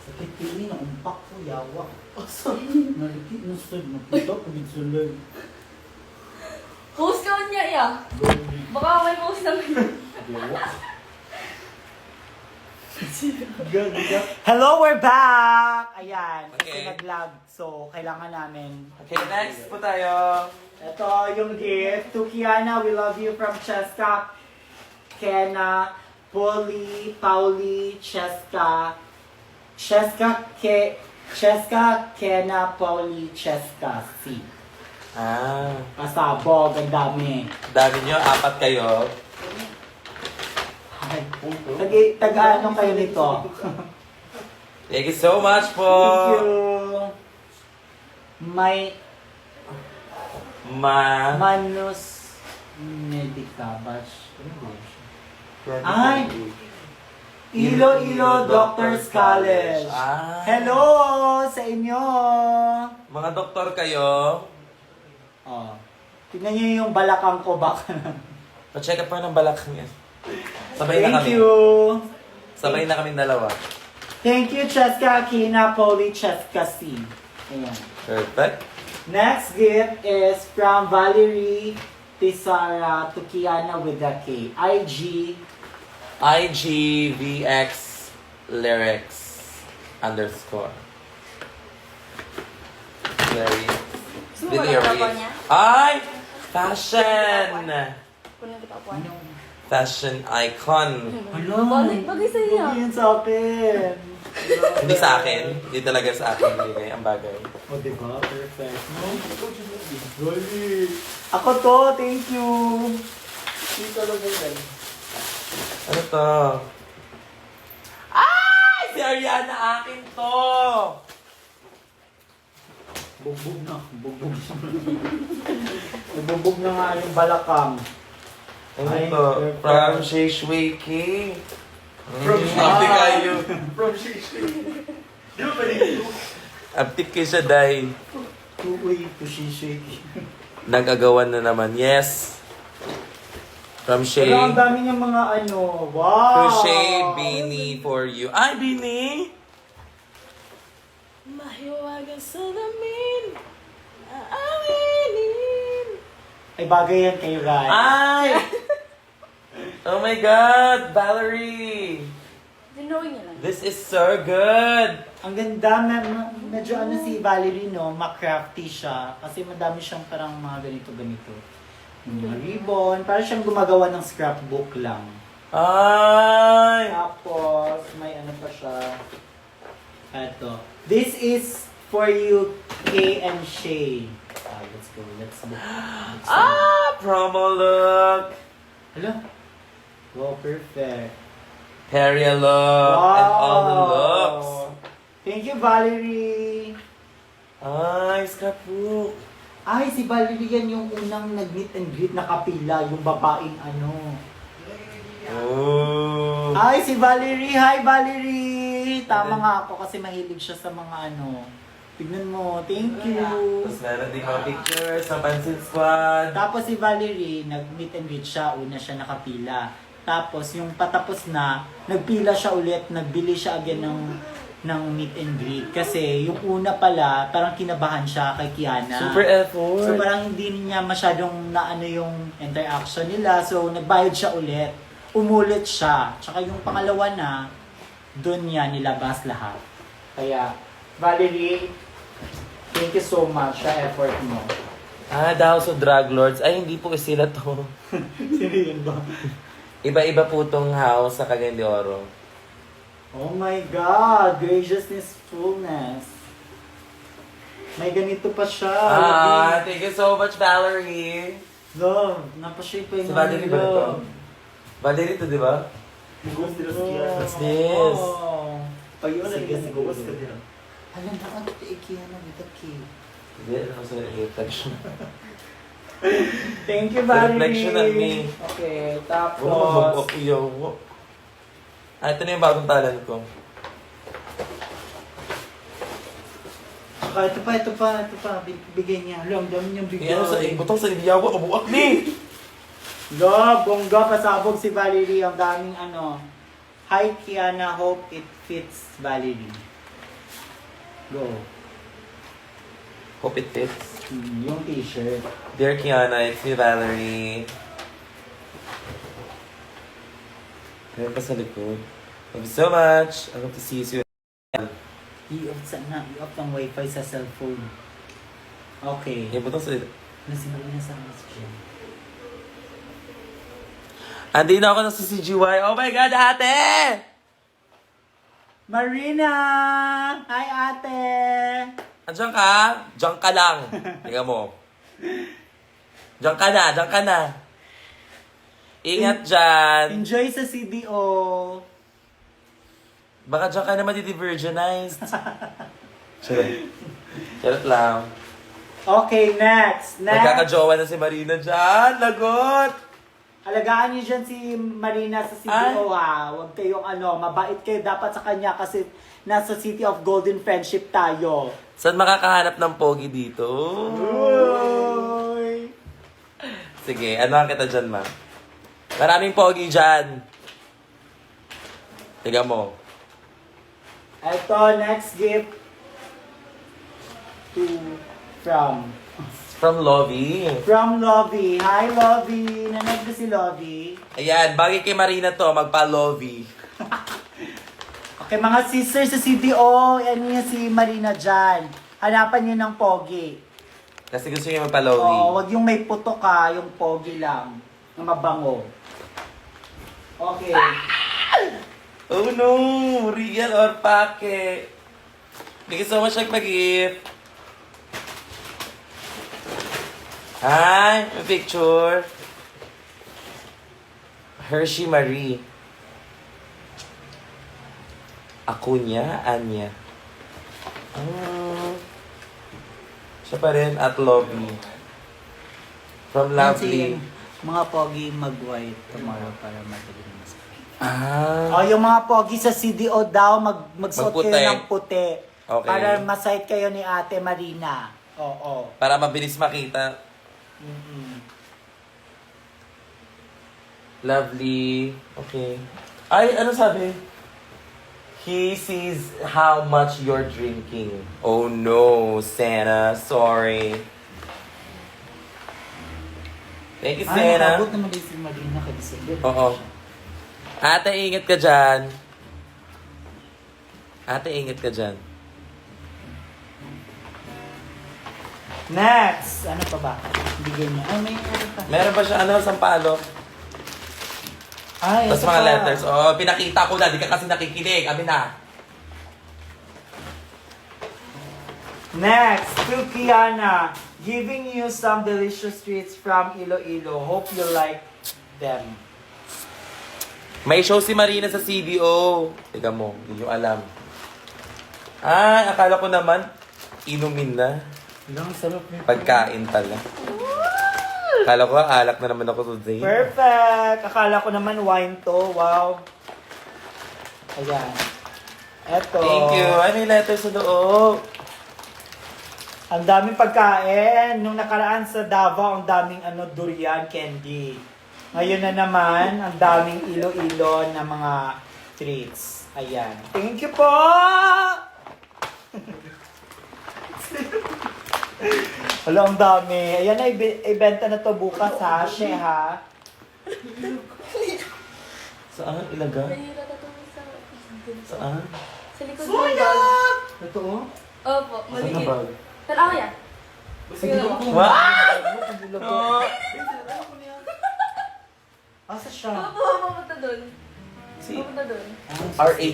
Sakit pili na umpak ko, yawa. Asa? Nalikit na sir, nakita ko din sulay. Post ka niya, iya. Baka may post naman. Yawa. Hello, we're back! Ayan, kasi Okay. nag-lag. So, kailangan namin. Okay, next po tayo. Ito yung gift to Kiana. We love you from Cheska, Kena, Pauli, Cheska, Kena, Pauli, Cheska, C. Pasabog, ang dami. Dami nyo, 4 kayo. Ay, Taga-ano kayo nito? Thank you so much po. Thank you. May Manus Medica Bash. Ay! Iloilo Doctors College. Hello sa inyo! Mga doktor kayo. Oh. Tingnan niyo yung balakang ko baka. Pa-check up pa ng balak niya. Sabay na Thank kami. you! Sabay na kaming dalawa. Thank you, Cheska Kina Poli Cheska C. Ayan. Perfect. Next gift is from Valerie Tisara to Kiana with a K. IGVX lyrics _ Very Gusto mo ba ng niya? Ay! Fashion! Kunin kita upuan. Fashion icon. Hello! Bagay sa iyo. Bagay yan sa akin. Hindi sa akin. Hindi talaga sa akin binigay ang bagay. O, diba? Perfect. No? Gali. Ako to, thank you. Hindi talaga yan. Ano to? Ay! Si Ariana akin to! Bugbog na. Bugbog na. Bugbog na nga yung balakang. Ano Ay, to? perfect. From Shishwiki. From Abdi kayo. From Shishi. Di ba pwede? Abdi kayo siya dahil Uy, to Shishi. nag-agawan na naman. Yes. From Shay. Pero ang dami niyang mga ano. Wow! Crochet Beanie for you. Ay, Beanie! Mahiwagang salamin. Aawinin. Ay, bagay yan kayo, guys. Ay! Oh my God, Valerie! Dinawin niya lang. This is so good! Ang ganda, medyo ano si Valerie, no, ma-crafty siya. Kasi madami siyang parang mga ganito-ganito. Mga ribbon, parang siyang gumagawa ng scrapbook lang. Ay! Tapos, may ano pa siya. Eto. This is for you, Kay and Shay. Let's go. Let's look. Promo look! Hello? Wow, perfect. Peria look and all the looks. Thank you, Valerie. Ay, scrapbook. Ay, si Valerie yan yung unang nag-meet and greet na kapila, yung babaeng ano. Oh. Ay, si Valerie! Hi, Valerie! Tama nga ako kasi mahilig siya sa mga ano. Tignan mo, thank you. Tapos meron din mga pictures sa Pansin Squad. Tapos si Valerie, nag-meet and greet siya, una siya nakapila. Tapos yung patapos na, nagpila siya ulit, nagbili siya again ng meet and greet. Kasi yung una pala, parang kinabahan siya kay Kiana. Super effort. So parang hindi niya masyadong naano yung interaction nila. So nagbayad siya ulit. Umulit siya. Tsaka yung pangalawa na, doon niya nilabas lahat. Kaya, Valerie, thank you so much sa effort mo. The House of Drug Lords. Ay, hindi po sila to. Sino yun ba? Iba-iba po tong house sa Cagayan de Oro. Oh my God! Graciousness, fullness. May ganito pa siya. Thank you so much, Valerie. Love, napashape pa yung Si Valerie ba ito? love. Valerie to, di ba? What's this? Oh. Pag yun, Sige, nagiging sige. ka din. Alam na ang Kiana with the key. Hindi, ano sa reflection. Thank you, The Valerie. reflection on me. Okay, Oh, tapos... yo. Ito na yung bagong talent ko. Saka ito pa. Bigay niya. Alam, dami niyang bigay. Kaya sa ibutang sa Iliyawa, kabuak ni! Love, bongga, pasabog si Valerie. Ang daming ano. Hi, Kiana. Hope it fits Valerie. Go. Hope it fits. Yung t-shirt. Dear Kiana, it's me, Valerie. Meron pa sa likod. Thank you so much. I hope to see you soon. I-off ng wifi sa cellphone. Okay. Yung butong sa likod. Nasimula na sa masjid. Andi na ako ng CCGY. Oh my God, ate! Marina! Hi, ate! Andiyan ka? Diyan ka lang. Tingnan mo. Diyan ka na. Ingat dyan. Enjoy sa CDO! Baka dyan ka na madidivirginized. Charot lang. Okay, next! Nagkakajowa na si Marina dyan. Lagot! Alagaan niyo dyan si Marina sa CDO ha. Huwag kayong mabait kayo dapat sa kanya kasi nasa City of Golden Friendship tayo. Saan makakahanap ng pogi dito? Uy! Sige, ano kita dyan, ma? Maraming pogi dyan. Tiga mo. Ito, next gift. From Lovie. From Lovie. Hi, Lovie. Nanood na si Lovie. Ayan, bagay kay Marina to, magpa-Lovie. Okay, mga sisters sa CDO, yan niya si Marina dyan. Hanapan niyo ng pogi. Kasi gusto niya magpa-Lovie. Oo, wag yung may putok ha, yung pogi lang. Na mabango. Okay. Oh no! Real or pake? Thank you so much, nagpag-gift. Hi! May picture. Hershey Marie. Akunya, Anya. Siya pa rin at Lovely. From Lovely. Mga pogi mag-white tomorrow para madali na mas. Ah. Yung mga pogi sa CDO daw, magsuot Magputi. kayo ng puti. Okay. Para masight kayo ni Ate Marina. Oo. Para mabilis makita. Lovely. Okay. Ay, ano sabi? He sees how much you're drinking. Oh no, Santa. Sorry. Thank you, Ay, Santa. nakabot naman din si Marina kay December. Oo. Ate, ingat ka dyan. Ate, ingat ka dyan. Next! Ano pa ba? Bigyan niya. Ay, may ano pa. Meron pa siya, sampalok. Ay, Tapos ito mga pa. letters. Oh, pinakita ko na. Di ka kasi nakikinig. Amin na. Next, to Kiana. Giving you some delicious treats from Iloilo. Hope you like them. May show si Marina sa CDO. Teka mo, hindi nyo alam. Ah, akala ko naman, inumin na. Lang, sarap nito. Pagkain pala. Akala ko, alak na naman ako today. Perfect! Akala ko naman wine to. Wow. Ayan. Eto. Thank you. Ay, may letter sa loob. Ang daming pagkain. Nung nakaraan sa Davao, ang daming durian candy. Ngayon na naman, ang daming ilo-ilo na mga treats. Ayan. Thank you po! Wala, ang dami. Ayan na, ibenta na to bukas ha. She ha. Saan? Ilaga? Nahira na to sa... Saan? Sa likod ng bag. Totoo? Opo, Saan na maliit. bag? Tara ko yan. Sige ako. What? Asa siya? Opo, pupunta doon. Si Pupunta doon. R.A.